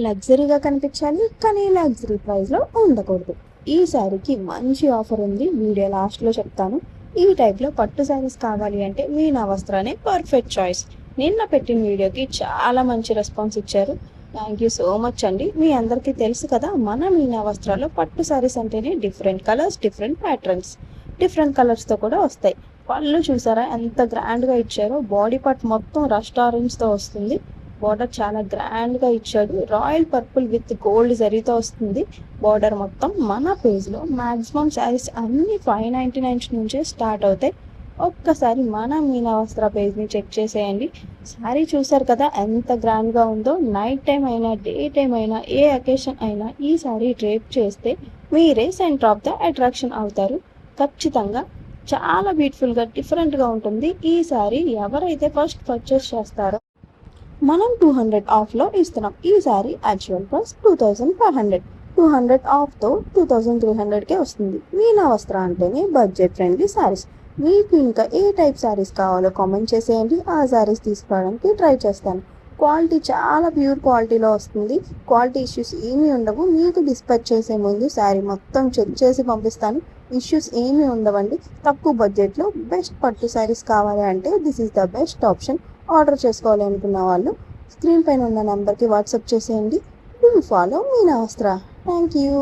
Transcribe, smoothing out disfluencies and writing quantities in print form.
లగ్జరీగా కనిపించాలి కానీ లగ్జరీ ప్రైస్లో ఉండకూడదు. ఈ శారీకి మంచి ఆఫర్ ఉంది, వీడియో లాస్ట్లో చెప్తాను. ఈ టైప్లో పట్టు శారీస్ కావాలి అంటే మీనా వస్త్రానే పర్ఫెక్ట్ చాయిస్. నిన్న పెట్టిన వీడియోకి చాలా మంచి రెస్పాన్స్ ఇచ్చారు. థ్యాంక్ యూ సో మచ్ అండి. మీ అందరికీ తెలుసు కదా, మన మీనా వస్త్రాల్లో పట్టు శారీస్ అంటేనే different colours, different patterns, different కలర్స్తో కూడా వస్తాయి. పళ్ళు చూసారా ఎంత గ్రాండ్గా ఇచ్చారో. బాడీ పార్ట్ మొత్తం రస్ట్ ఆరెంజ్తో వస్తుంది. బార్డర్ చాలా గ్రాండ్గా ఇచ్చాడు. రాయల్ పర్పుల్ విత్ గోల్డ్ జరీతో వస్తుంది బార్డర్ మొత్తం. మన పేజ్లో మ్యాక్సిమం శారీస్ అన్ని 599 నుంచే స్టార్ట్ అవుతాయి. ఒక్కసారి మన మీనా వస్త్ర పేజ్ని చెక్ చేసేయండి. శారీ చూసారు కదా ఎంత గ్రాండ్గా ఉందో. నైట్ టైం అయినా డే టైం అయినా ఏ అకేషన్ అయినా ఈ శారీ డ్రేప్ చేస్తే మీరే సెంటర్ ఆఫ్ ద అట్రాక్షన్ అవుతారు. ఖచ్చితంగా చాలా బ్యూటిఫుల్గా డిఫరెంట్గా ఉంటుంది. ఈ శారీ ఎవరైతే ఫస్ట్ పర్చేస్ చేస్తారో మనం 200 ఆఫ్లో ఇస్తున్నాం. ఈ శారీ యాక్చువల్ ప్రైస్ 2500, 200 ఆఫ్తో 2300కే వస్తుంది. మీనా వస్త్ర అంటేనే బడ్జెట్ ఫ్రెండ్లీ శారీస్. మీకు ఇంకా ఏ టైప్ శారీస్ కావాలో కామెంట్ చేసేయండి, ఆ శారీస్ తీసుకోవడానికి ట్రై చేస్తాను. క్వాలిటీ చాలా ప్యూర్ క్వాలిటీలో వస్తుంది. క్వాలిటీ ఇష్యూస్ ఏమీ ఉండవు. మీకు డిస్పాచ్ చేసే ముందు శారీ మొత్తం చెక్ చేసి పంపిస్తాను. ఇష్యూస్ ఏమీ ఉండవండి. తక్కువ బడ్జెట్లో బెస్ట్ పట్టు శారీస్ కావాలి అంటే this is the best option. Order చేసుకోవాలి అనుకున్న వాళ్ళు స్క్రీన్ పైన ఉన్న నెంబర్కి వాట్సాప్ చేసేయండి. డూ ఫాలో మీనా వస్త్ర. Thank you.